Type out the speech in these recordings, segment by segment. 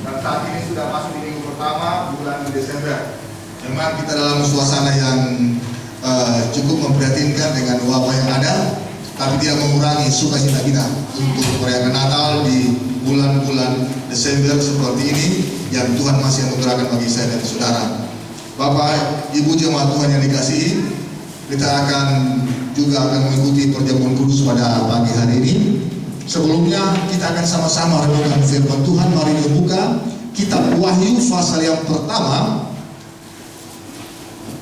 dan saat ini sudah masuk di minggu pertama bulan Desember. Memang kita dalam suasana yang cukup memprihatinkan dengan wabah yang ada, tapi tidak mengurangi sukacita kita untuk merayakan Natal di bulan-bulan Desember seperti ini yang Tuhan masih anugerahkan bagi saya dan saudara. Bapak, Ibu jemaat Tuhan yang dikasihi, kita akan mengikuti perjamuan kudus pada pagi hari ini. Sebelumnya kita akan sama-sama renungkan firman Tuhan. Mari dibuka kitab Wahyu pasal yang pertama.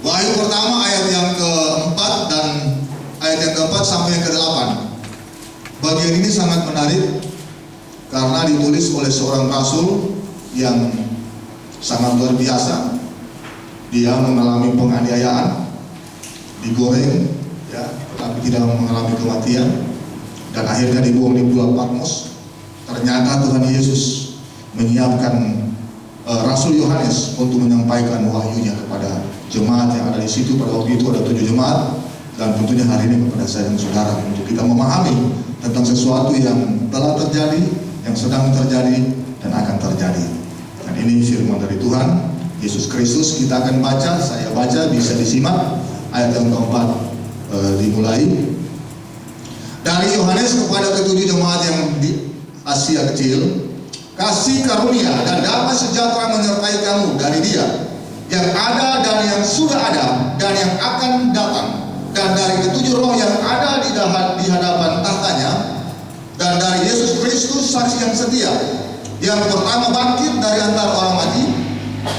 Wahyu pertama ayat yang keempat dan ayat yang keempat sampai yang ke-8. Bagian ini sangat menarik karena ditulis oleh seorang rasul yang sangat luar biasa. Dia mengalami penganiayaan, digoreng, ya, tetapi tidak mengalami kematian, dan akhirnya dibuang di Pulau Patmos. Ternyata Tuhan Yesus menyiapkan Rasul Yohanes untuk menyampaikan wahyunya kepada jemaat yang ada di situ. Pada waktu itu ada 7 jemaat, dan tentunya hari ini kepada saya dan saudara untuk kita memahami tentang sesuatu yang telah terjadi, yang sedang terjadi, dan akan terjadi. Dan ini firman dari Tuhan Yesus Kristus. Kita akan baca, saya baca, bisa disimak ayat yang keempat. Dimulai dari Yohanes kepada ke-7 jemaat yang di Asia Kecil. Kasih karunia dan damai sejahtera menyertai kamu dari Dia yang ada dan yang sudah ada dan yang akan datang, dan dari ke-7 roh yang ada di hadapan tahtanya, dan dari Yesus Kristus saksi yang setia, yang pertama bangkit dari antara orang mati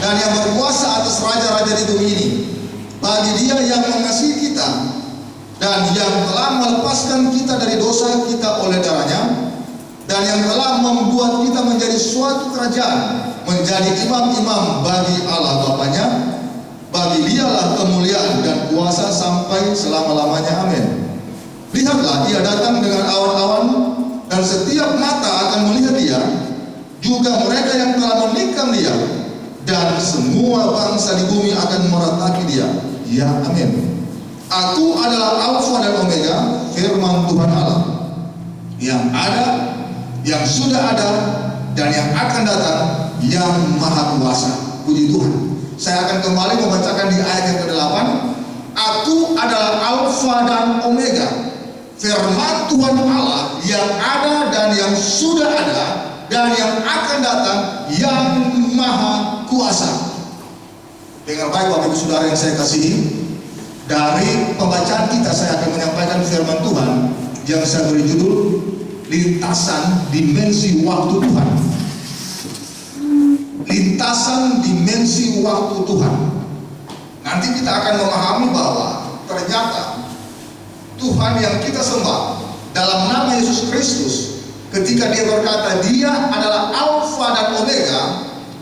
dan yang berkuasa atas raja-raja di bumi ini. Bagi Dia yang mengasihi kita dan yang telah melepaskan kita dari dosa kita oleh darahnya, dan yang telah membuat kita menjadi suatu kerajaan, menjadi imam-imam bagi Allah Bapanya. Bagi Dialah kemuliaan dan kuasa sampai selama-lamanya. Amin. Lihatlah, Ia datang dengan awan-awan, dan setiap mata akan melihat Dia, juga mereka yang telah menikam Dia, dan semua bangsa di bumi akan merataki Dia. Ya, amin. Aku adalah Alfa dan Omega, firman Tuhan Allah, yang ada, yang sudah ada, dan yang akan datang, yang maha kuasa. Puji Tuhan. Saya akan kembali membacakan di ayat yang ke-8. Aku adalah Alfa dan Omega, firman Tuhan Allah, yang ada dan yang sudah ada, dan yang akan datang, yang maha kuasa. Dengar baik Bapak Ibu Saudara yang saya kasihi. Dari pembacaan kita saya akan menyampaikan firman Tuhan yang saya beri judul Lintasan Dimensi Waktu Tuhan. Lintasan dimensi waktu Tuhan. Nanti kita akan memahami bahwa ternyata Tuhan yang kita sembah dalam nama Yesus Kristus, ketika Dia berkata Dia adalah Alfa dan Omega,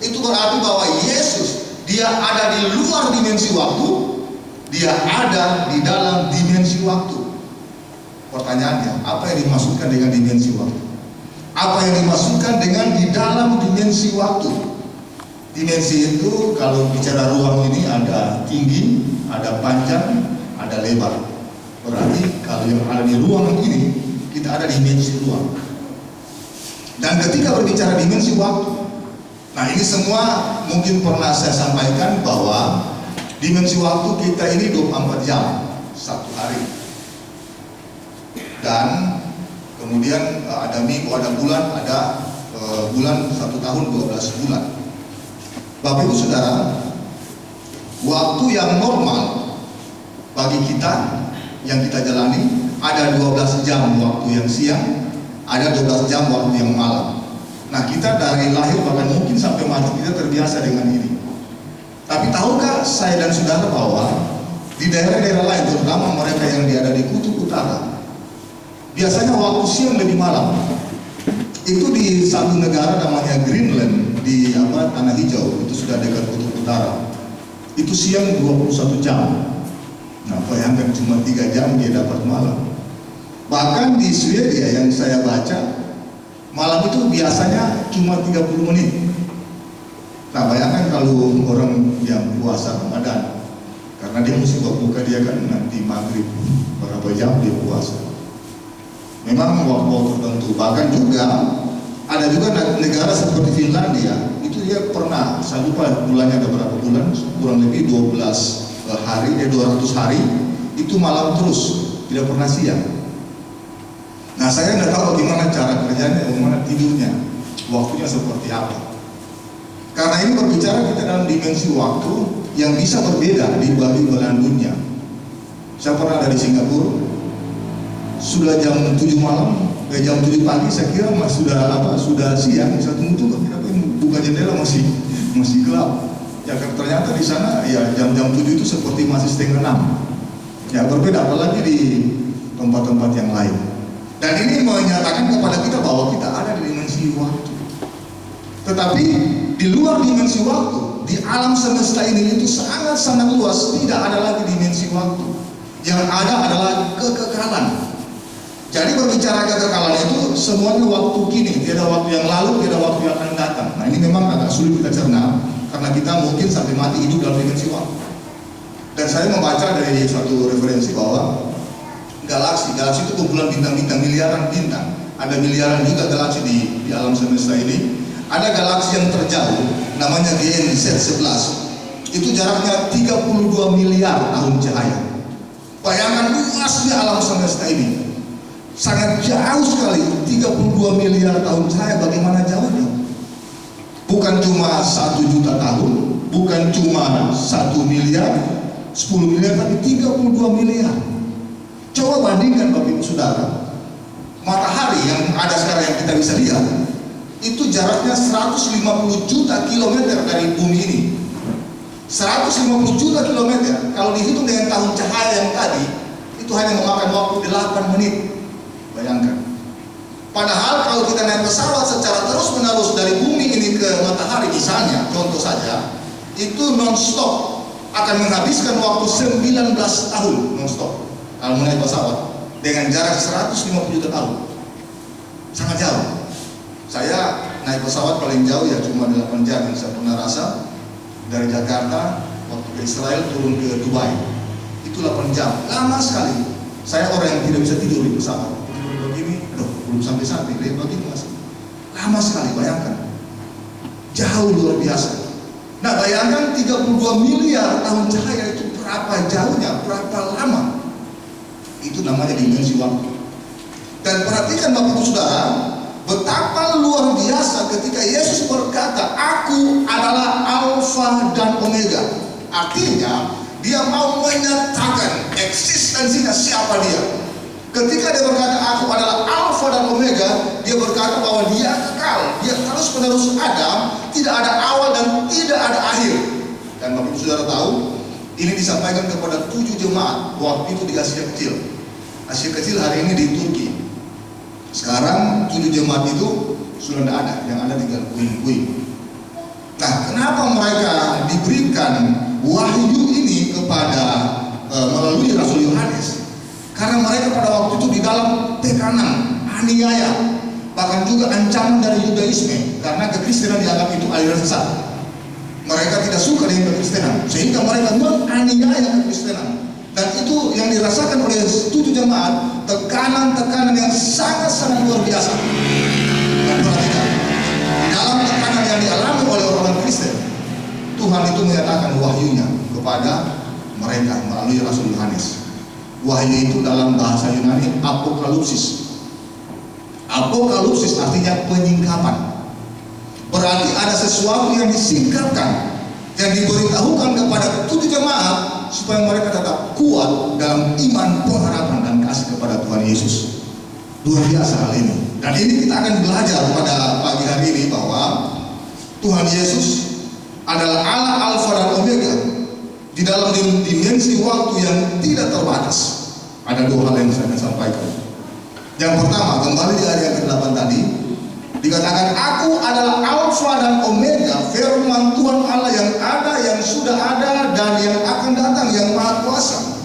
itu berarti bahwa Yesus, Dia ada di luar dimensi waktu, Dia ada di dalam dimensi waktu. Pertanyaannya, apa yang dimaksudkan dengan dimensi waktu? Apa yang dimaksudkan dengan di dalam dimensi waktu? Dimensi itu kalau bicara ruang ini ada tinggi, ada panjang, ada lebar. Berarti kalau yang ada di ruang ini, kita ada dimensi ruang. Dan ketika berbicara dimensi waktu, nah ini semua mungkin pernah saya sampaikan bahwa dimensi waktu kita ini 24 jam satu hari. Dan kemudian ada minggu, ada bulan, ada bulan 1 tahun 12 bulan. Bapak Ibu Saudara, waktu yang normal bagi kita yang kita jalani ada 12 jam waktu yang siang, ada 12 jam waktu yang malam. Nah, kita dari lahir bahkan mungkin sampai mati kita terbiasa dengan ini. Tapi tahukah saya dan saudara bahwa di daerah-daerah lain, terutama mereka yang ada di kutub utara, biasanya waktu siang lebih malam. Itu di satu negara namanya Greenland, di tanah hijau, itu sudah dekat kutub utara. Itu siang 21 jam. Nah, bayangkan cuma 3 jam dia dapat malam. Bahkan di Swedia yang saya baca, malam itu biasanya cuma 30 menit. Nah, bayangkan kalau orang yang puasa Ramadan, karena dia mesti buka dia kan nanti maghrib, berapa jam dia puasa. Memang waktu tertentu. Bahkan juga ada juga negara seperti Finlandia lah bulannya ada berapa bulan, kurang lebih 200 hari, itu malam terus, tidak pernah siang. Nah, saya nggak tahu bagaimana cara kerjanya, bagaimana tidurnya, waktunya seperti apa. Karena ini berbicara kita dalam dimensi waktu yang bisa berbeda di belahan dunia. Saya pernah ada di Singapura, sudah jam 7 malam, jam 7 pagi saya kira sudah siang. Saya tunggu tapi buka jendela masih gelap. Ya ternyata di sana ya jam-jam 7 itu seperti masih setengah 6. Ya berbeda apalagi di tempat-tempat yang lain. Dan ini menyatakan kepada kita bahwa kita ada di dimensi waktu. Tetapi di luar dimensi waktu, di alam semesta ini itu sangat-sangat luas, tidak ada lagi dimensi waktu. Yang ada adalah kekekalan. Jadi berbicara kekekalan itu semuanya waktu kini, tidak ada waktu yang lalu, tidak ada waktu yang akan datang. Nah ini memang agak sulit kita cerna, karena kita mungkin sampai mati hidup dalam dimensi waktu. Dan saya membaca dari satu referensi bahwa galaksi itu kumpulan bintang-bintang, miliaran bintang. Ada miliaran juga galaksi di alam semesta ini. Ada galaksi yang terjauh, namanya GNZ11. Itu jaraknya 32 miliar tahun cahaya. Bayangkan luasnya alam semesta ini. Sangat jauh sekali, 32 miliar tahun cahaya, bagaimana jauhnya? Bukan cuma 1 juta tahun, bukan cuma 1 miliar, 10 miliar, tapi 32 miliar. Coba bandingkan Bapak Ibu Saudara, matahari yang ada sekarang yang kita bisa lihat, itu jaraknya 150 juta kilometer dari bumi ini. 150 juta kilometer, kalau dihitung dengan tahun cahaya yang tadi, itu hanya memakan waktu 8 menit. Bayangkan. Padahal kalau kita naik pesawat secara terus-menerus dari bumi ini ke matahari misalnya, contoh saja, itu non-stop akan menghabiskan waktu 19 tahun non-stop kalau naik pesawat dengan jarak 150 juta tahun. Sangat jauh. Saya naik pesawat paling jauh ya cuma 8 jam yang saya pernah rasa, dari Jakarta waktu ke Israel turun ke Dubai. Itu 8 jam, lama sekali. Saya orang yang tidak bisa tidur di pesawat. Tidur begini, belum sampai-sampai, lihat begini masih. Lama sekali, bayangkan. Jauh luar biasa. Nah bayangkan 32 miliar tahun cahaya itu berapa jauhnya, berapa lama. Itu namanya dimensi waktu. Dan perhatikan Bapak Ibu Saudara, betapa luar biasa ketika Yesus berkata, "Aku adalah Alfa dan Omega." Artinya, dia mau menyatakan eksistensinya siapa dia. Ketika dia berkata, "Aku adalah Alfa dan Omega," dia berkata bahwa dia kekal, dia terus-menerus ada, tidak ada awal dan tidak ada akhir. Dan Bapak Ibu Saudara tahu, ini disampaikan kepada 7 jemaat waktu itu di Asia Kecil. Asia Kecil hari ini di Turki. Sekarang 7 jemaat itu sudah tidak ada, yang ada tinggal puing-puing. Nah, kenapa mereka diberikan wahyu ini kepada melalui Rasul Yohanes? Karena mereka pada waktu itu di dalam tekanan, aniaya, bahkan juga ancaman dari Yudaisme, karena kekristenan dianggap itu aliran sesat. Mereka tidak suka dengan kekristenan, sehingga mereka menganiaya kekristenan. Dan itu yang dirasakan oleh 7 jemaat, tekanan-tekanan yang sangat-sangat luar biasa. Dan perhatikan, dalam tekanan yang dialami oleh orang Kristen, Tuhan itu menyatakan wahyunya kepada mereka melalui Rasul Yohanes. Wahyu itu dalam bahasa Yunani apokalipsis. Apokalipsis artinya penyingkapan. Berarti ada sesuatu yang disingkapkan, yang diberitahukan kepada 7 jemaat supaya mereka tetap kuat dalam iman, pengharapan, dan kasih kepada Tuhan Yesus. Luar biasa hal ini. Dan ini kita akan belajar pada pagi hari ini bahwa Tuhan Yesus adalah Allah Alfa dan Omega di dalam dimensi waktu yang tidak terbatas. Ada 2 hal yang saya akan sampaikan. Yang pertama, kembali di ayat ke-8 tadi, dikatakan, "Aku adalah Alfa dan Omega," firman Tuhan Allah yang ada, yang sudah ada, dan yang akan datang, yang Maha Kuasa.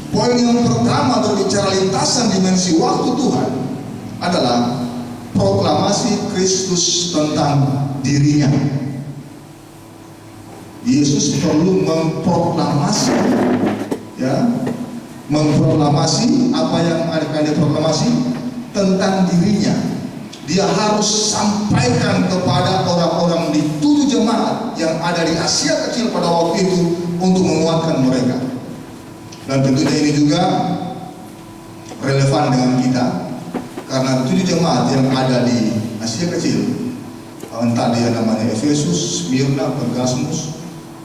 Poin yang pertama berbicara lintasan dimensi waktu Tuhan adalah proklamasi Kristus tentang dirinya. Yesus perlu memproklamasi, memproklamasi apa yang akan diproklamasi tentang dirinya. Dia harus sampaikan kepada orang-orang di 7 jemaat yang ada ada di Asia Kecil pada waktu itu untuk menguatkan mereka. Dan tentunya ini juga relevan dengan kita, karena 7 jemaat yang ada di Asia Kecil, entah dia namanya Efesus, Smyrna, Pergamus,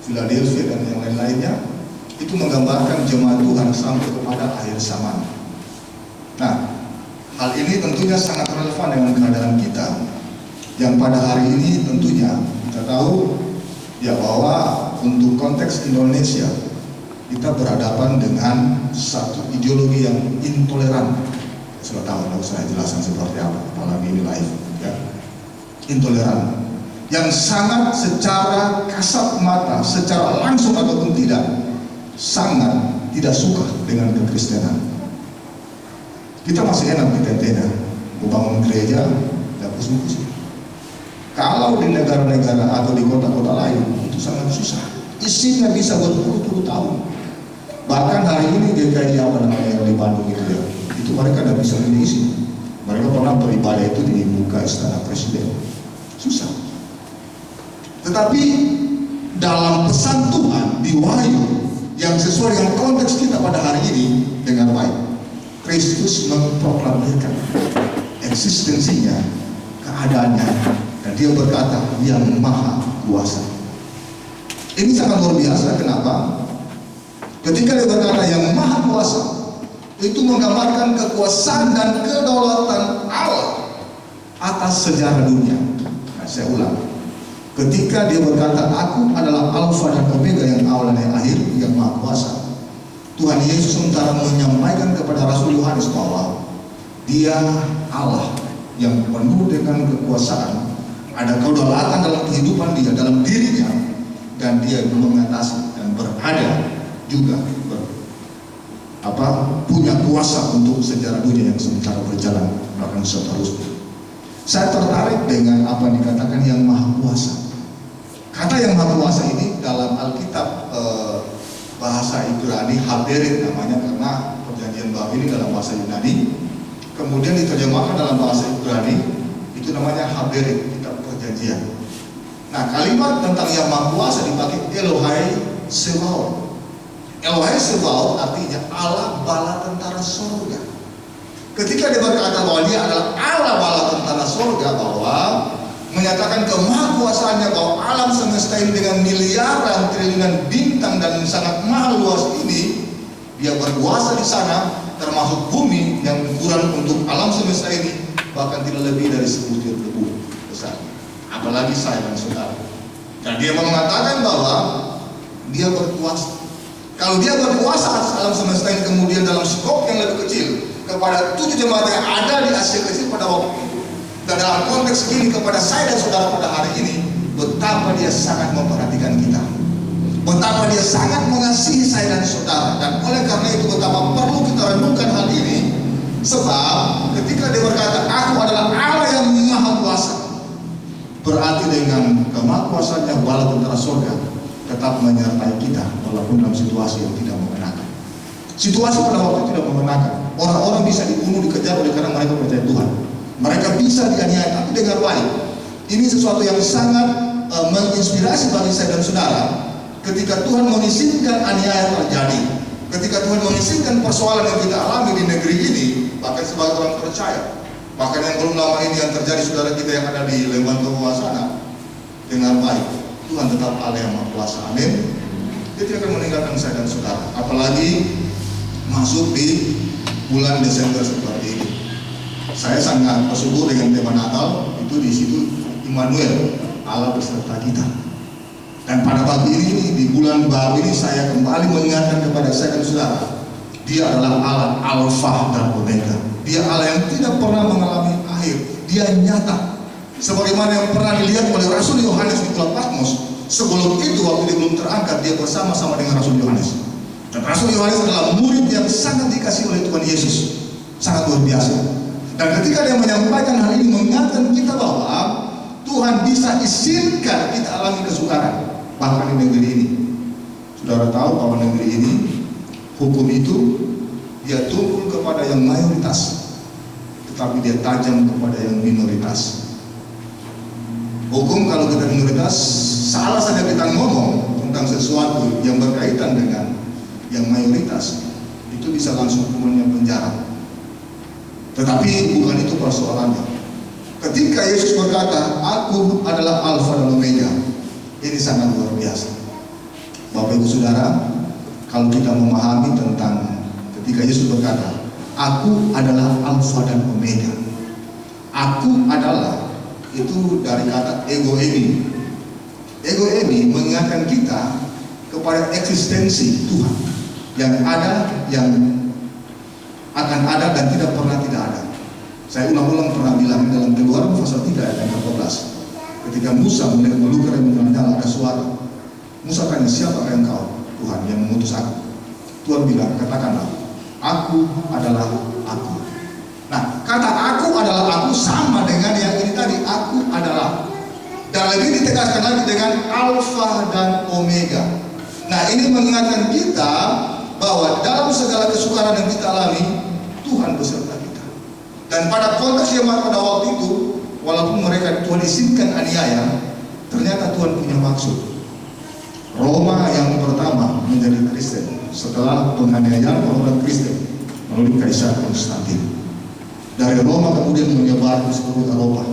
Philadelphia, dan yang lain-lainnya, itu menggambarkan jemaat Tuhan sampai kepada akhir zaman. Nah, hal ini tentunya sangat relevan dengan keadaan kita, yang pada hari ini tentunya kita tahu ya bahwa untuk konteks Indonesia kita berhadapan dengan satu ideologi yang intoleran. Sudah tahu, tidak usah jelaskan seperti apa, apalagi ini live ya. Intoleran yang sangat secara kasat mata, secara langsung ataupun tidak, sangat tidak suka dengan kekristenan. Kita masih enak di tenda, membangun gereja, dan kusuk-kusuk. Kalau di negara-negara atau di kota-kota lain itu sangat susah, isinya bisa berpuluh-puluh tahun. Bahkan hari ini GKI apa namanya yang di Bandung itu ya, itu mereka tidak bisa mengisi. Mereka pernah beribadah itu di muka istana presiden, susah. Tetapi dalam pesan Tuhan di Wahyu yang sesuai dengan konteks kita pada hari ini dengan baik, Kristus memproklamirkan eksistensinya, keadaannya, dan dia berkata yang maha kuasa. Ini sangat luar biasa. Kenapa? Ketika dia berkata yang maha kuasa, itu menggambarkan kekuasaan dan kedaulatan Allah atas sejarah dunia. Nah, saya ulang. Ketika dia berkata, aku adalah Alfa dan Omega, yang awal dan yang akhir, yang maha kuasa, Tuhan Yesus sementara menyampaikan kepada Rasul Yohanes bahwa dia Allah yang penuh dengan kekuasaan, ada kedaulatan dalam kehidupan dia, dalam dirinya, dan dia mengatasi dan berada juga punya kuasa untuk sejarah dunia yang sementara berjalan bahkan seterusnya. Saya tertarik dengan apa yang dikatakan yang maha kuasa. Kata yang maha kuasa ini dalam Alkitab bahasa Ibrani Haberit namanya, karena perjanjian baru ini dalam bahasa Yunani, kemudian diterjemahkan dalam bahasa Ibrani, itu namanya Haberit, kitab perjanjian. Nah, kalimat tentang yang maha kuasa dipakai Elohai Sebaot. Elohai Sebaot artinya Allah bala tentara surga. Ketika dia berkata bahwa dia adalah Allah bala tentara surga, bahwa menyatakan kemahakuasaannya, bahwa alam semesta ini dengan miliaran triliunan bintang dan sangat mahal luas ini, dia berkuasa di sana, termasuk bumi yang ukuran untuk alam semesta ini bahkan tidak lebih dari sebutir debu besar, apalagi saya dan saudara. Dan dia mengatakan bahwa dia berkuasa. Kalau dia berkuasa atas alam semesta ini, kemudian dalam skop yang lebih kecil kepada 7 jemaat yang ada di Asia Kecil pada waktu itu, dan dalam konteks ini kepada saya dan saudara pada hari ini, betapa dia sangat memperhatikan kita, betapa dia sangat mengasihi saya dan saudara. Dan oleh karena itu betapa perlu kita renungkan hal ini, sebab ketika dia berkata aku adalah Allah yang maha kuasa, berarti dengan kemahakuasaannya bala tentara surga tetap menyertai kita walaupun dalam situasi yang tidak mengenakan. Situasi pada waktu itu tidak mengenakan. Orang-orang bisa dibunuh, dikejar oleh karena mereka percaya Tuhan. Mereka bisa dianiaya, tapi dengan baik. Ini sesuatu yang sangat menginspirasi bagi saya dan saudara. Ketika Tuhan mengizinkan aniaya terjadi, ketika Tuhan mengizinkan persoalan yang kita alami di negeri ini, bahkan sebagai orang percaya, bahkan yang belum lama ini yang terjadi saudara kita yang ada di Lembang Toba sana, dengan baik. Tuhan tetap Allah yang maha kuasa. Amin. Dia tidak akan meninggalkan saya dan saudara, apalagi masuk di bulan Desember seperti ini. Saya sangat bersyukur dengan tema Natal itu, di situ Immanuel, Allah beserta kita. Dan pada pagi ini di bulan baru ini saya kembali mengingatkan kepada saya dan saudara, dia adalah Allah Alfa dan Omega. Dia Allah yang tidak pernah mengalami akhir. Dia nyata, sebagaimana yang pernah dilihat oleh Rasul Yohanes di Pulau Patmos. Sebelum itu, waktu dia belum terangkat, dia bersama-sama dengan Rasul Yohanes. Dan Rasul Yohanes adalah murid yang sangat dikasih oleh Tuhan Yesus, sangat luar biasa. Dan ketika dia menyampaikan hal ini, mengingatkan kita bahwa Tuhan bisa izinkan kita alami kesukaran, bahkan di negeri ini. Saudara tahu bahwa negeri ini, hukum itu dia tumpul kepada yang mayoritas, tetapi dia tajam kepada yang minoritas. Hukum kalau kita minoritas salah saja kita ngomong tentang sesuatu yang berkaitan dengan yang mayoritas, itu bisa langsung hukumannya penjara. Tetapi bukan itu persoalannya. Ketika Yesus berkata, "Aku adalah Alfa dan Omega," ini sangat luar biasa. Bapak Ibu Saudara, kalau kita memahami tentang ketika Yesus berkata, "Aku adalah Alfa dan Omega." Aku adalah, itu dari kata ego eimi. Ego eimi mengingatkan kita kepada eksistensi Tuhan yang ada, yang akan ada dan tidak pernah tidak ada. Saya ulang-ulang pernah bilang dalam Keluaran pasal 3 ayat 14. Ketika Musa melihat melukar yang menyala ada suara. Musa tanya, "Siapa engkau, Tuhan, yang mengutus aku?" Tuhan bilang, "Katakanlah, aku adalah aku." Nah, kata "aku adalah aku" sama dengan yang ini tadi, "aku adalah." Dan lebih ditegaskan lagi dengan Alfa dan Omega. Nah, ini mengingatkan kita bahwa dalam segala kesukaran yang kita alami, Tuhan beserta kita. Dan pada konteks jemaat pada waktu itu, walaupun mereka Tuhan izinkan aniaya, ternyata Tuhan punya maksud. Roma yang pertama menjadi Kristen setelah penganiayaan orang Kristen melalui Kaisar Konstantin. Dari Roma kemudian menyebar ke seluruh Eropa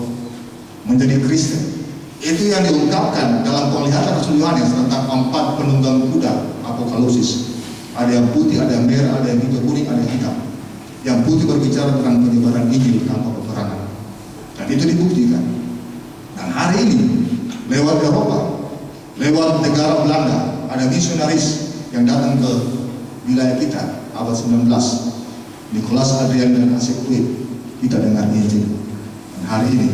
menjadi Kristen. Itu yang diungkapkan dalam penglihatan Rasul Yohanes tentang 4 penunggang kuda Apokalipsis. Ada yang putih, ada yang merah, ada yang hijau kuning, ada yang hitam. Yang putih berbicara tentang penyebaran Injil tanpa peperangan. Dan itu dibuktikan. Dan hari ini lewat Eropa, lewat negara Belanda, ada misionaris yang datang ke wilayah kita abad 19. Nicholas Adrian dan Asep Kuit, kita dengar Injil. Dan hari ini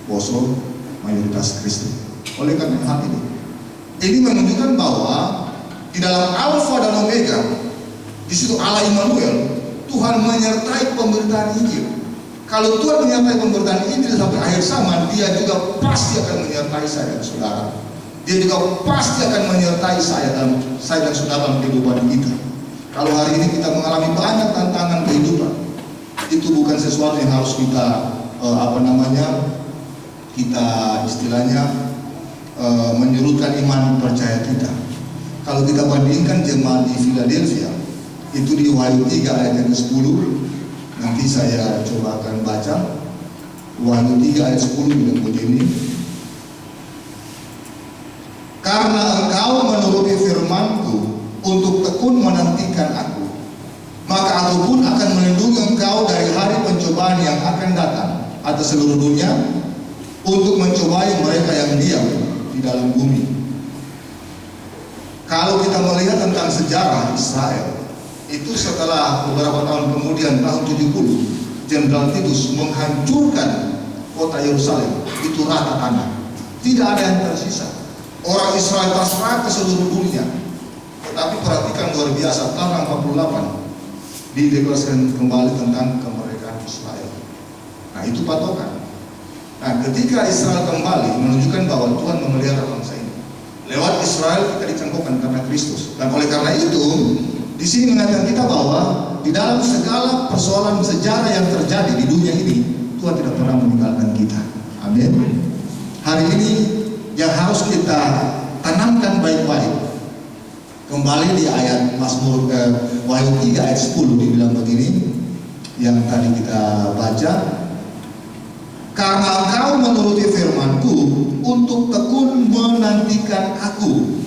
Poso mayoritas Kristen. Oleh karena hal ini menunjukkan bahwa di dalam Alfa dan Omega, di situ Allah Immanuel, Tuhan menyertai pemberitaan Injil. Kalau Tuhan menyertai pemberitaan Injil sampai akhir zaman, Dia juga pasti akan menyertai saya dan saudara. Dia juga pasti akan menyertai saya dan saudara dalam kehidupan kita. Kalau hari ini kita mengalami banyak tantangan kehidupan, itu bukan sesuatu yang harus kita kita istilahnya menyurutkan iman percaya kita. Kalau kita bandingkan jemaat di Philadelphia, itu di Wahyu 3 ayat yang ke-10, nanti saya coba akan baca. Wahyu 3 ayat 10 bilang begini, "Karena engkau menuruti firman-Ku untuk tekun menantikan Aku, maka Aku pun akan melindungi engkau dari hari pencobaan yang akan datang atas seluruh dunia, untuk mencobai mereka yang diam di dalam bumi." Kalau kita melihat tentang sejarah Israel, itu setelah beberapa tahun kemudian, tahun 70, Jenderal Titus menghancurkan kota Yerusalem, itu rata tanah, tidak ada yang tersisa. Orang Israel pasrah ke seluruh dunia. Tetapi perhatikan luar biasa, tahun 48 dideklarasikan kembali tentang kemerdekaan Israel. Nah, itu patokan. Nah, ketika Israel kembali, menunjukkan bahwa Tuhan memelihara bangsa ini. Lewat Israel kita dicangkokkan karena Kristus. Dan oleh karena itu, di sini mengingatkan kita bahwa di dalam segala persoalan sejarah yang terjadi di dunia ini, Tuhan tidak pernah meninggalkan kita. Amin. Hari ini yang harus kita tanamkan baik-baik. Kembali di ayat Mazmur Wahyu 3 ayat 10 dibilang begini, yang tadi kita baca, "Karena engkau menuruti firman-Ku untuk tekun menantikan Aku."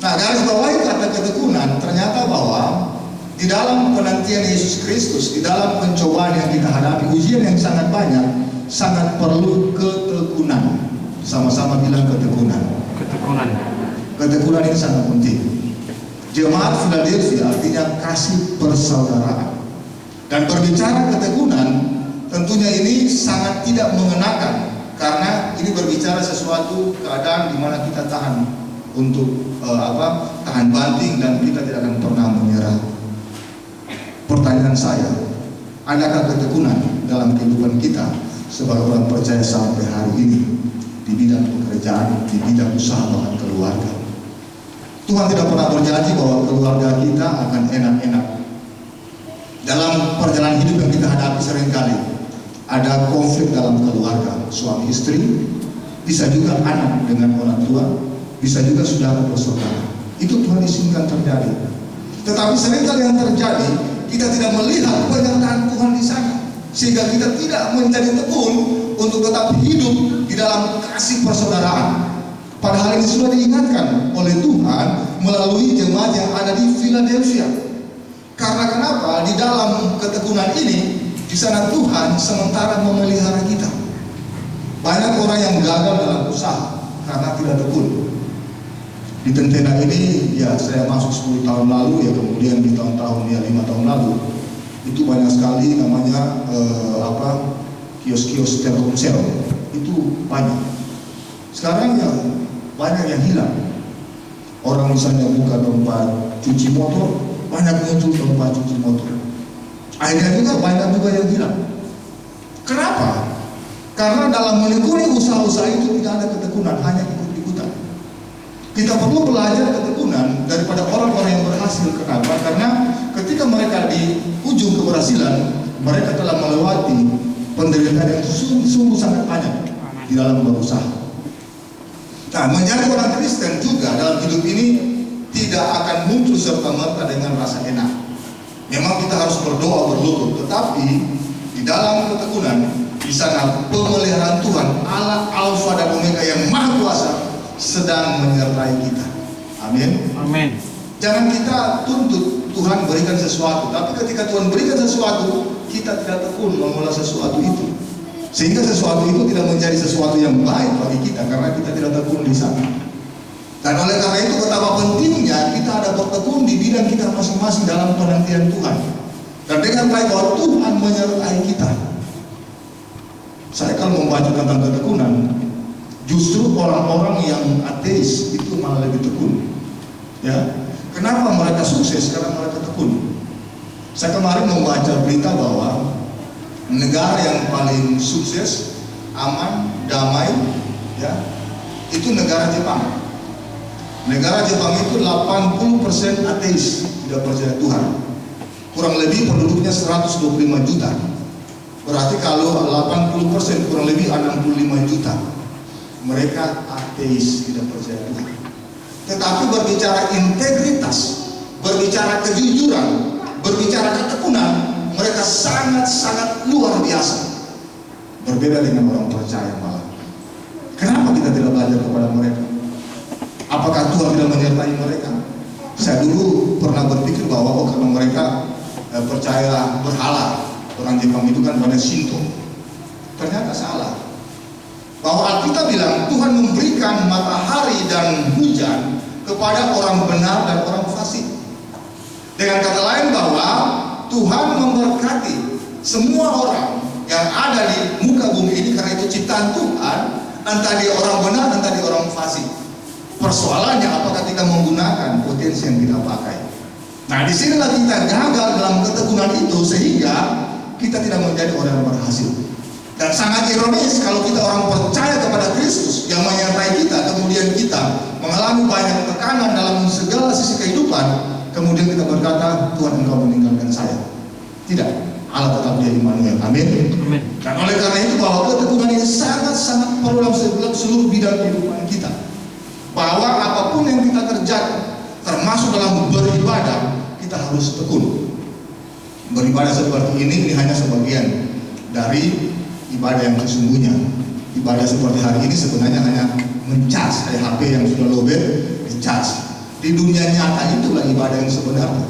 Nah, garis bawahi kata ketekunan, ternyata bahwa di dalam penantian Yesus Kristus, di dalam pencobaan yang kita hadapi, ujian yang sangat banyak, sangat perlu ketekunan. Sama-sama bilang ketekunan. Ketekunan ini sangat penting. Jemaat Philadelphia artinya kasih persaudaraan. Dan berbicara ketekunan, tentunya ini sangat tidak mengenakan, karena ini berbicara sesuatu keadaan di mana kita tahan untuk tahan banting dan kita tidak akan pernah menyerah. Pertanyaan saya, adakah ketekunan dalam kehidupan kita sebagai orang percaya sampai hari ini di bidang pekerjaan, di bidang usaha, bahkan keluarga? Tuhan tidak pernah berjanji bahwa keluarga kita akan enak-enak. Dalam perjalanan hidup yang kita hadapi seringkali ada konflik dalam keluarga, suami istri, bisa juga anak dengan orang tua, bisa juga saudara bersaudara. Itu Tuhan izinkan terjadi. Tetapi seringkali yang terjadi, kita tidak melihat penyertaan Tuhan di sana, sehingga kita tidak menjadi tekun untuk tetap hidup di dalam kasih persaudaraan. Padahal ini sudah diingatkan oleh Tuhan melalui jemaat yang ada di Philadelphia. Karena kenapa? Di dalam ketekunan ini, di sana Tuhan sementara memelihara kita. Banyak orang yang gagal dalam usaha karena tidak tekun. Di Tentena ini, ya saya masuk 10 tahun lalu, ya kemudian di tahun-tahun ya 5 tahun lalu, itu banyak sekali namanya kios-kios Telkomsel, itu banyak. Sekarang ya banyak yang hilang. Orang misalnya buka tempat cuci motor, banyak muncul tempat cuci motor. Akhirnya juga banyak juga yang hilang. Kenapa? Karena dalam menekuni usaha-usaha itu tidak ada ketekunan, hanya ikut-ikutan. Kita perlu belajar ketekunan daripada orang-orang yang berhasil. Kenapa? Karena ketika mereka di ujung keberhasilan, mereka telah melewati penderitaan yang sungguh sangat banyak di dalam berusaha. Nah, menjadi orang Kristen juga dalam hidup ini tidak akan muncul serta-merta dengan rasa enak. Memang kita harus berdoa berlutut, tetapi di dalam ketekunan, di sana pemeliharaan Tuhan Allah Alfa dan Omega yang Maha Kuasa sedang menyertai kita. Amin. Amin. Jangan kita tuntut Tuhan berikan sesuatu, tapi ketika Tuhan berikan sesuatu, kita tidak tekun mengolah sesuatu itu, sehingga sesuatu itu tidak menjadi sesuatu yang baik bagi kita karena kita tidak tekun di sana. Dan oleh karena itu betapa pentingnya kita ada bertekun di bidang kita masing-masing dalam penantian Tuhan. Dan dengan baik bahwa Tuhan menyertai kita. Saya kalau membaca tentang ketekunan, justru orang-orang yang ateis itu malah lebih tekun. Ya, kenapa mereka sukses? Karena mereka tekun. Saya kemarin membaca berita bahwa negara yang paling sukses, aman, damai, ya, itu negara Jepang. Negara Jepang itu 80% ateis, tidak percaya Tuhan. Kurang lebih penduduknya 125 juta. Berarti kalau 80% kurang lebih 65 juta. Mereka ateis, tidak percaya Tuhan. Tetapi berbicara integritas, berbicara kejujuran, berbicara ketekunan, mereka sangat-sangat luar biasa. Berbeda dengan orang percaya malah. Kenapa kita tidak belajar kepada mereka? Apakah Tuhan tidak menyertai mereka? Saya dulu pernah berpikir bahwa karena mereka percaya berhala. Orang Jepang itu kan banyak Shinto. Ternyata salah. Bahwa Alkitab bilang Tuhan memberikan matahari dan hujan kepada orang benar dan orang fasik. Dengan kata lain bahwa Tuhan memberkati semua orang yang ada di muka bumi ini karena itu ciptaan Tuhan, entah dia orang benar, entah dia orang fasik. Persoalannya apakah kita menggunakan potensi yang kita pakai. Nah, disinilah kita gagal dalam ketekunan itu sehingga kita tidak menjadi orang yang berhasil. Dan sangat ironis kalau kita orang percaya kepada Kristus yang menyertai kita, kemudian kita mengalami banyak tekanan dalam segala sisi kehidupan, kemudian kita berkata, Tuhan engkau meninggalkan saya. Tidak, Allah tetap dia Immanuel. Amin. Dan oleh karena itu bahwa ketekunan ini sangat-sangat perlu dalam seluruh bidang kehidupan kita. Bahwa apapun yang kita kerjakan, termasuk dalam beribadah, kita harus tekun. Beribadah seperti ini hanya sebagian dari ibadah yang sesungguhnya. Ibadah seperti hari ini sebenarnya hanya mencas kayak HP yang sudah lowbat, dicas. Di dunia nyata itulah ibadah yang sebenarnya.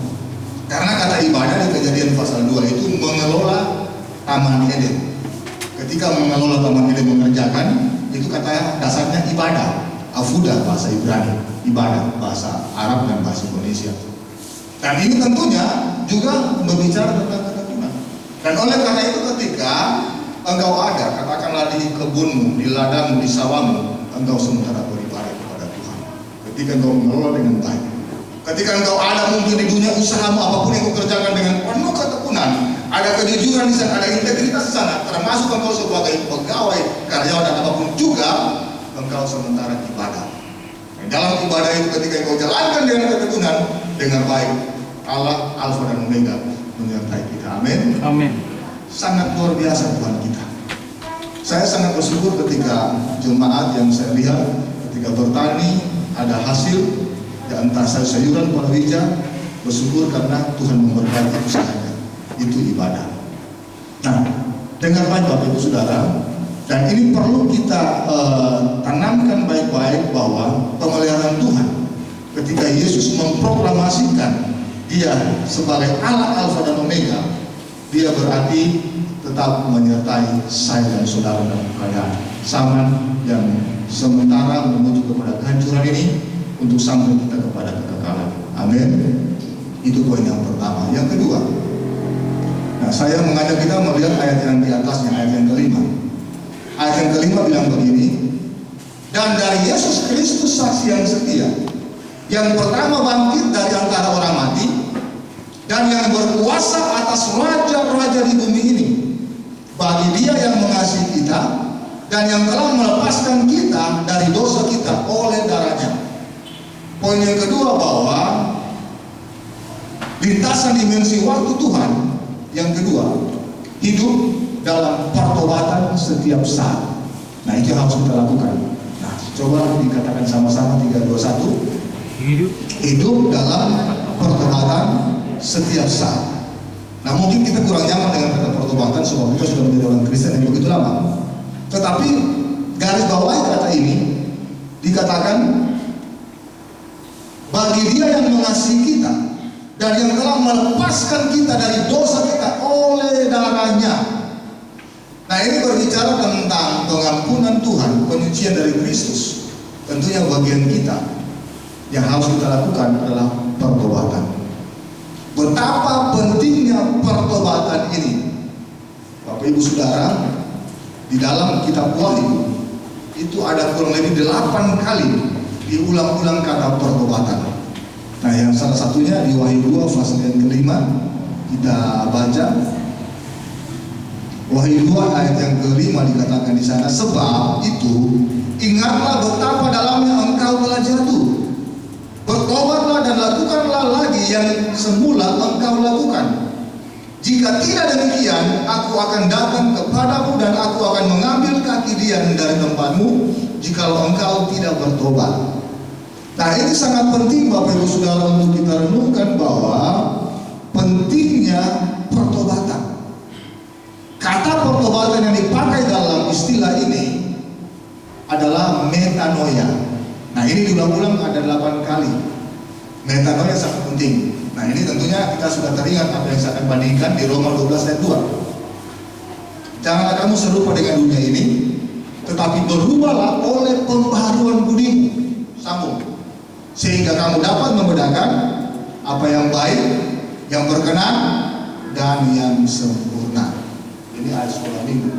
Karena kata ibadah di Kejadian pasal 2 itu mengelola Taman Eden. Ketika mengelola Taman Eden mengerjakan, itu katanya dasarnya ibadah. Afudah bahasa Ibrani, ibadah bahasa Arab dan bahasa Indonesia. Dan ini tentunya juga berbicara tentang ketekunan. Dan oleh karena itu ketika engkau ada, katakanlah di kebunmu, di ladangmu, di sawahmu, engkau sementara beribadah kepada Tuhan. Ketika engkau mengelola dengan baik. Ketika engkau ada mungkin di dunia usahamu, apapun yang kau kerjakan dengan penuh ketekunan, ada kejujuran di sana, ada integritas di sana, termasuk engkau sebagai pegawai, karyawan dan apapun juga, engkau sementara ibadah. Dalam ibadah itu ketika engkau jalankan dengan ketekunan, dengan baik, Allah Alfa dan Omega menyertai kita. Amin. Amin. Sangat luar biasa Tuhan kita. Saya sangat bersyukur ketika jemaat yang saya lihat ketika bertani ada hasil, ya entah sayur-sayuran, palawija, bersyukur karena Tuhan memberkati usahanya. Itu ibadah. Nah, dengar baik Bapak Ibu Saudara, dan ini perlu kita tanamkan baik-baik bahwa pemeliharaan Tuhan ketika Yesus memproklamasikan Dia sebagai Allah Alfa dan Omega, Dia berarti tetap menyertai saya dan saudara dalam keadaan zaman yang sementara menuju kepada kehancuran ini untuk sampai kita kepada kekekalan. Amin. Itu poin yang pertama. Yang kedua, nah saya mengajak kita melihat ayat yang di atasnya, ayat yang kelima. Ayat yang kelima bilang begini, dan dari Yesus Kristus saksi yang setia, yang pertama bangkit dari antara orang mati, dan yang berkuasa atas raja-raja di bumi ini, bagi Dia yang mengasihi kita dan yang telah melepaskan kita dari dosa kita oleh darahnya. Poin yang kedua bahwa lintasan dimensi waktu Tuhan yang kedua, hidup dalam pertobatan setiap saat. Nah, itu yang harus kita lakukan. Nah, coba dikatakan sama-sama 3, 2, 1. Hidup dalam pertobatan setiap saat. Nah, mungkin kita kurang nyaman dengan kata pertobatan sebab kita sudah menjadi orang Kristen yang begitu lama. Tetapi garis bawahi kata ini dikatakan bagi Dia yang mengasihi kita dan yang telah melepaskan kita dari dosa kita oleh darahnya. Nah, ini berbicara tentang pengampunan Tuhan, penyucian dari Kristus. Tentunya bagian kita yang harus kita lakukan adalah pertobatan. Betapa pentingnya pertobatan ini, Bapak Ibu Saudara, di dalam kitab Wahyu itu ada kurang lebih 8 kali diulang-ulang kata pertobatan. Nah, yang salah satunya di Wahyu 2 pasal yang kelima kita baca. Wahyu 2 ayat yang kelima dikatakan di sana, sebab itu ingatlah betapa dalamnya engkau telah jatuh. Bertobatlah dan lakukanlah lagi yang semula engkau lakukan. Jika tidak demikian, aku akan datang kepadamu dan aku akan mengambil kaki Dian dari tempatmu, jikalau engkau tidak bertobat. Nah, ini sangat penting Bapak Ibu Saudara untuk kita renungkan bahwa pentingnya pertobatan. Kata pertobatan yang dipakai dalam istilah ini adalah metanoia. Nah, ini diulang-ulang ada 8 kali. Metanoia sangat penting. Nah, ini tentunya kita sudah teringat apa yang saya akan bandingkan di Roma 12 ayat 2. Janganlah kamu serupa dengan dunia ini, tetapi berubahlah oleh pembaharuan budimu. Sambung. Sehingga kamu dapat membedakan apa yang baik, yang berkenan, dan yang sempurna. Ini ayat sekolah minggu.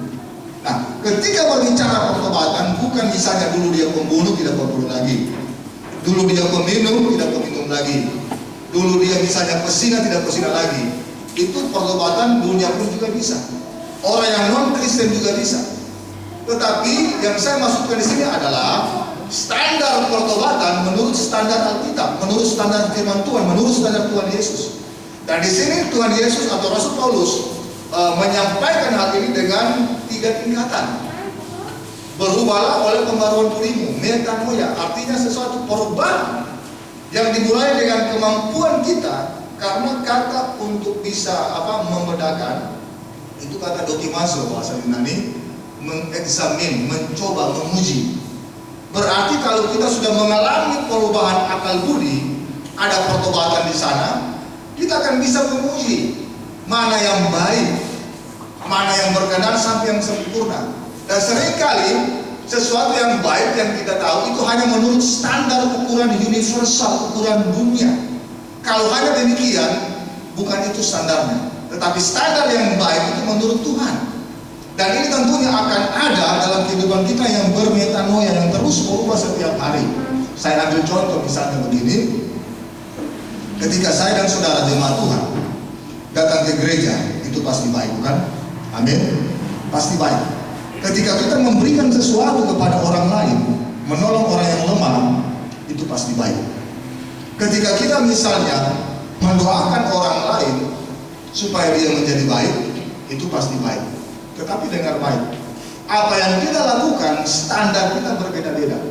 Nah, ketika berbicara pertobatan, bukan misalnya dulu dia pembunuh tidak pembunuh lagi, dulu dia peminum tidak peminum lagi, dulu dia misalnya pesina tidak pesina lagi. Itu pertobatan dunia pun juga bisa. Orang yang non Kristen juga bisa. Tetapi yang saya masukkan di sini adalah standar pertobatan menurut standar Alkitab, menurut standar firman Tuhan, menurut standar Tuhan Yesus. Dan di sini Tuhan Yesus atau Rasul Paulus menyampaikan hal ini dengan 3 tingkatan. Berubahlah oleh pembaruan budimu, metanoia, artinya sesuatu perubahan yang dimulai dengan kemampuan kita, karena kata untuk bisa membedakan itu kata dokimazo bahasa Yunani, mengeksamin, mencoba, menguji. Berarti kalau kita sudah mengalami perubahan akal budi, ada pertobatan di sana, kita akan bisa menguji mana yang baik, mana yang berkenan sampai yang sempurna. Dan seringkali sesuatu yang baik yang kita tahu itu hanya menurut standar ukuran universal, ukuran dunia. Kalau hanya demikian, bukan itu standarnya. Tetapi standar yang baik itu menurut Tuhan. Dan ini tentunya akan ada dalam kehidupan kita yang bermetanoia, yang terus berubah setiap hari. Saya ambil contoh misalnya begini. Ketika saya dan saudara jemaat Tuhan datang ke gereja, itu pasti baik, bukan? Amin. Pasti baik. Ketika kita memberikan sesuatu kepada orang lain, menolong orang yang lemah, itu pasti baik. Ketika kita misalnya mendoakan orang lain supaya dia menjadi baik, itu pasti baik. Tetapi dengar baik, apa yang kita lakukan standar kita berbeda-beda.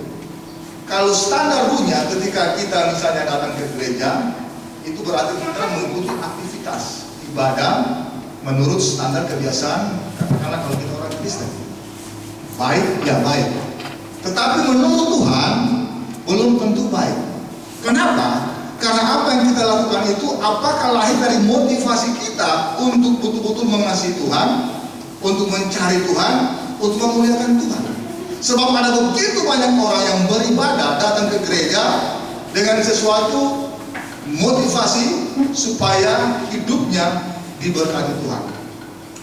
Kalau standar dunia ketika kita misalnya datang ke gereja, itu berarti kita mengikuti aktivitas ibadah menurut standar kebiasaan, katakanlah kalau kita orang Kristen. Baik, ya baik. Tetapi menurut Tuhan belum tentu baik. Kenapa? Karena apa yang kita lakukan itu apakah lahir dari motivasi kita untuk betul-betul mengasihi Tuhan, untuk mencari Tuhan, untuk memuliakan Tuhan. Sebab ada begitu banyak orang yang beribadah datang ke gereja dengan sesuatu motivasi supaya hidupnya diberkati Tuhan.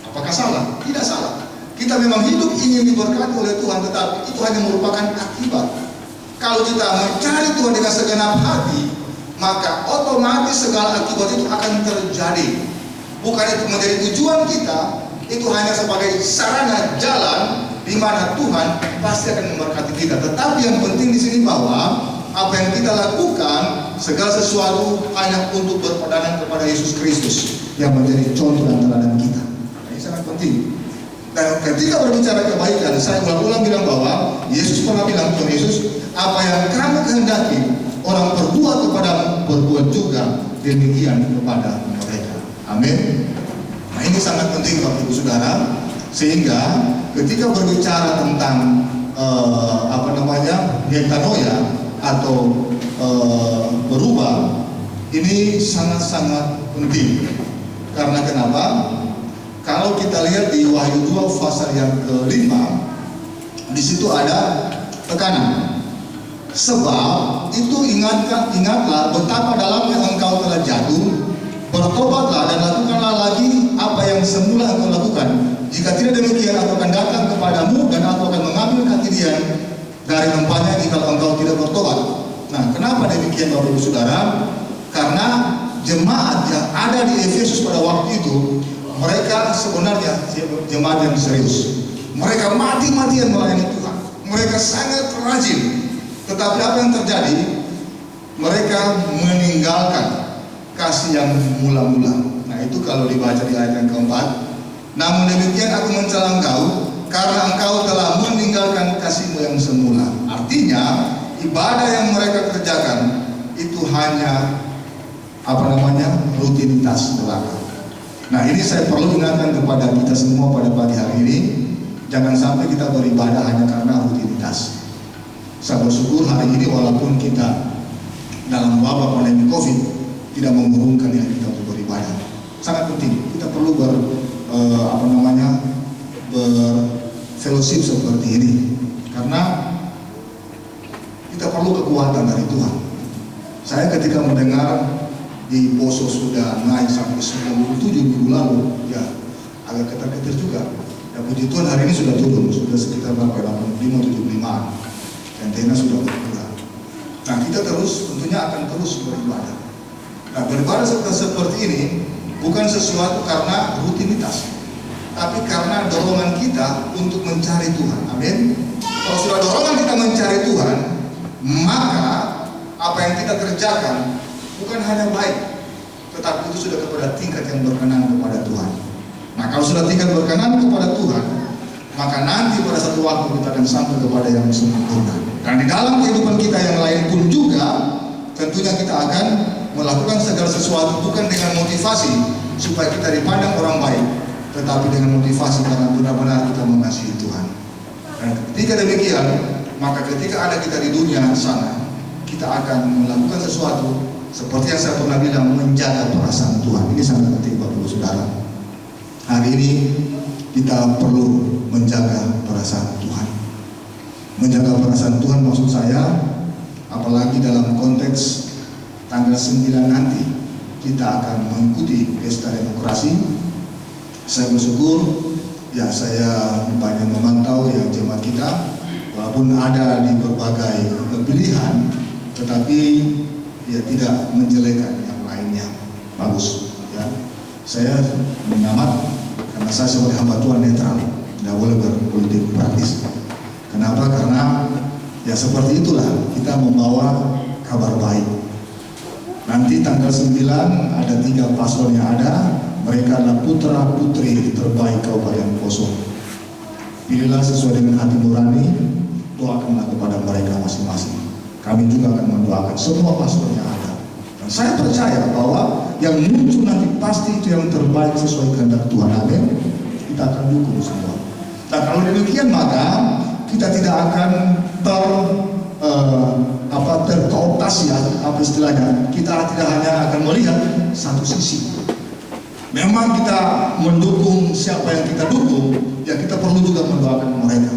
Apakah salah? Tidak salah. Kita memang hidup ingin diberkati oleh Tuhan, tetapi itu hanya merupakan akibat. Kalau kita mencari Tuhan dengan segenap hati, maka otomatis segala akibat itu akan terjadi. Bukan itu menjadi tujuan kita, itu hanya sebagai sarana jalan di mana Tuhan pasti akan memberkati kita. Tetapi yang penting di sini bahwa apa yang kita lakukan segala sesuatu hanya untuk berpegangan kepada Yesus Kristus yang menjadi contoh dan teladan kita. Ini sangat penting. Dan ketika berbicara kebaikan, saya ulang-ulang bilang bahwa Yesus pernah bilang, Tuhan Yesus, apa yang kamu kehendaki orang berbuat kepadamu, berbuat juga demikian kepada mereka. Amin. Nah, ini sangat penting Bapak Ibu Saudara, sehingga ketika berbicara tentang metanoia atau berubah, ini sangat-sangat penting. Karena kenapa? Kalau kita lihat di Wahyu 2 pasal yang ke-5, di situ ada tekanan. Sebab itu ingatlah betapa dalamnya engkau telah jatuh, bertobatlah dan lakukanlah lagi apa yang semula engkau lakukan. Jika tidak demikian, aku akan datang kepadamu dan aku akan mengambil kaki dari tempatnya jika engkau tidak bertobat. Nah, kenapa demikian Bapak Ibu Saudara? Karena jemaat yang ada di Efesus pada waktu itu, mereka sebenarnya jemaat yang serius. Mereka mati-matian melayani Tuhan. Mereka sangat rajin. Tetapi apa yang terjadi? Mereka meninggalkan kasih yang mula-mula. Nah, itu kalau dibaca di ayat yang keempat. Namun demikian aku mencela engkau karena engkau telah meninggalkan kasihmu yang semula. Artinya ibadah yang mereka kerjakan itu hanya rutinitas belaka. Nah, ini saya perlu ingatkan kepada kita semua pada pagi hari ini, jangan sampai kita beribadah hanya karena rutinitas. Saya bersyukur hari ini walaupun kita dalam wabah pandemi COVID tidak mengurungkan diri kita untuk beribadah. Sangat penting kita perlu berfellowship seperti ini, karena kita perlu kekuatan dari Tuhan. Saya ketika mendengar di Poso sudah naik sampai 97 minggu lalu, ya agak ketar-ketir juga. Ya puji Tuhan hari ini sudah turun, sudah sekitar berapa? 85-75. Tenda sudah berkurang. Nah, kita tentunya akan terus beribadah. Nah, beribadah seperti ini bukan sesuatu karena rutinitas, tapi karena dorongan kita untuk mencari Tuhan. Amin. Kalau sudah dorongan kita mencari Tuhan, maka apa yang kita kerjakan bukan hanya baik, tetapi itu sudah kepada tingkat yang berkenan kepada Tuhan. Nah, kalau sudah tingkat berkenan kepada Tuhan, maka nanti pada satu waktu kita akan sampai kepada yang sempurna. Dan di dalam kehidupan kita yang lain pun juga, tentunya kita akan melakukan segala sesuatu bukan dengan motivasi supaya kita dipandang orang baik, tetapi dengan motivasi karena benar-benar kita mengasihi Tuhan. Dan ketika demikian, maka ketika ada kita di dunia sana, kita akan melakukan sesuatu seperti yang saya pernah bilang, menjaga perasaan Tuhan. Ini sangat penting Bapak Ibu Saudara. Hari ini kita perlu menjaga perasaan Tuhan. Menjaga perasaan Tuhan maksud saya, apalagi dalam konteks tanggal 9 nanti kita akan mengikuti pesta demokrasi. Saya bersyukur, ya saya banyak memantau yang jemaat kita, walaupun ada di berbagai pilihan, tetapi ya tidak menjelekan yang lainnya. Bagus, ya. Saya mengamat karena saya sebagai hamba Tuhan netral, tidak boleh berpolitik praktis. Kenapa? Karena ya seperti itulah kita membawa kabar baik. Nanti tanggal 9 ada 3 paslon yang ada, mereka adalah putra putri terbaik Kabupaten Poso. Pilihlah sesuai dengan hati nurani, doakanlah kepada mereka masing-masing. kami juga akan mendoakan semua pastor yang ada. Dan saya percaya bahwa yang muncul nanti pasti itu yang terbaik sesuai kehendak Tuhan. Amin. Kita akan dukung semua. Dan kalau demikian maka kita tidak akan terkooptasi, apa istilahnya, kita tidak hanya akan melihat satu sisi. Memang kita mendukung siapa yang kita dukung, ya kita perlu juga mendoakan mereka.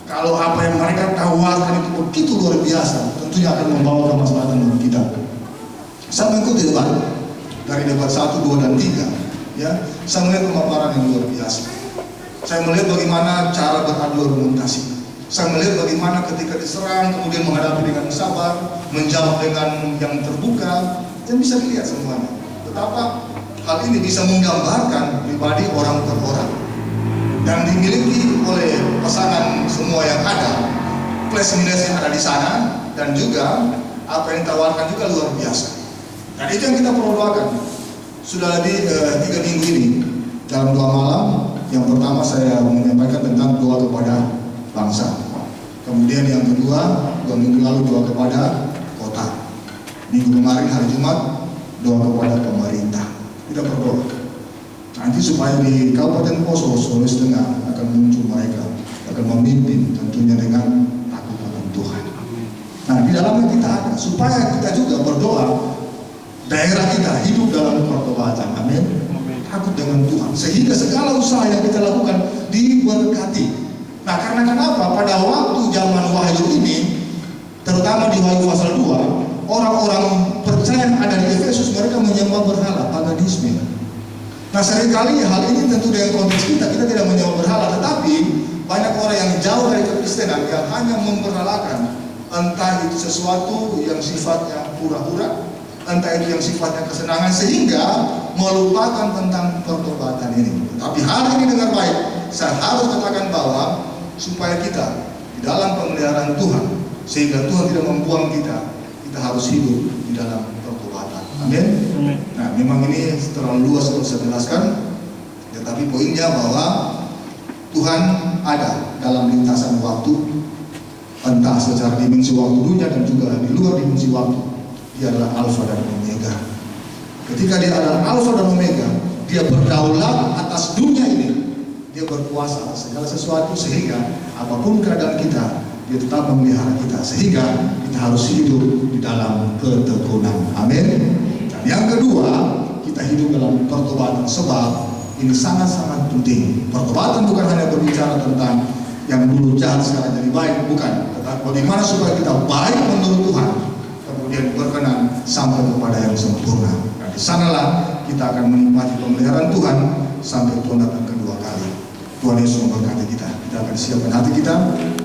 Kalau apa yang mereka tawarkan itu begitu luar biasa, tentunya akan membawa kemaslahatan bagi kita. Saya mengikuti debat dari debat 1, 2, dan 3, ya. Saya melihat pemaparan yang luar biasa. Saya melihat bagaimana cara beradu argumentasi. Saya melihat bagaimana ketika diserang kemudian menghadapi dengan sabar, menjawab dengan yang terbuka, dan bisa dilihat semuanya. Betapa hal ini bisa menggambarkan pribadi orang per orang dan dimiliki oleh pasangan semua yang ada, plus minus yang ada di sana, dan juga apa yang ditawarkan juga luar biasa. Dan itu yang kita perlu doakan. Sudah di 3 minggu ini dalam doa malam, yang pertama saya menyampaikan tentang doa kepada bangsa. Kemudian yang kedua, 2 minggu lalu doa kepada kota. Minggu kemarin hari Jumat doa kepada pemerintah. Kita berdoa nanti supaya di Kabupaten Poso, Sulawesi Tengah akan muncul mereka, akan memimpin tentunya dengan takut akan Tuhan. Nah, di dalamnya kita ada supaya kita juga berdoa daerah kita hidup dalam pertobatan. Amin. Takut dengan Tuhan sehingga segala usaha yang kita lakukan diberkati. Nah, karena kenapa? Pada waktu zaman Wahyu ini, terutama di Wahyu pasal 2, orang-orang percaya yang ada di Efesus mereka menyembah berhala, paganisme. Nah, seringkali hal ini tentu dengan konteks kita tidak menyembah berhala, tetapi banyak orang yang jauh dari kekristenan yang hanya memberhalakan, entah itu sesuatu yang sifatnya pura-pura, entah itu yang sifatnya kesenangan, sehingga melupakan tentang pertobatan ini. Tapi hari ini dengar baik, saya harus katakan bahwa supaya kita di dalam pemeliharaan Tuhan, sehingga Tuhan tidak membuang kita, kita harus hidup di dalam pertobatan. Amin. Nah, memang ini terlalu luas untuk saya jelaskan, tetapi poinnya bahwa Tuhan ada dalam lintasan waktu, entah secara dimensi waktu dunia dan juga di luar dimensi waktu. Dia adalah Alfa dan Omega. Ketika dia adalah Alfa dan Omega, dia berdaulat atas dunia ini. Dia berkuasa atas segala sesuatu, sehingga apapun keadaan kita, dia tetap memelihara kita, sehingga kita harus hidup di dalam ketekunan. Amin. Dan yang kedua, kita hidup dalam pertobatan, sebab ini sangat-sangat penting. Pertobatan bukan hanya berbicara tentang yang dulu jahat sekarang jadi baik, bukan. Tetapi bagaimana supaya kita baik menurut Tuhan, kemudian berkenan sampai kepada yang sempurna. Dan di sanalah kita akan menikmati pemeliharaan Tuhan sampai Tuhan datang kedua kali. Tuhan Yesus memberkati kita. Kita akan siapkan hati kita.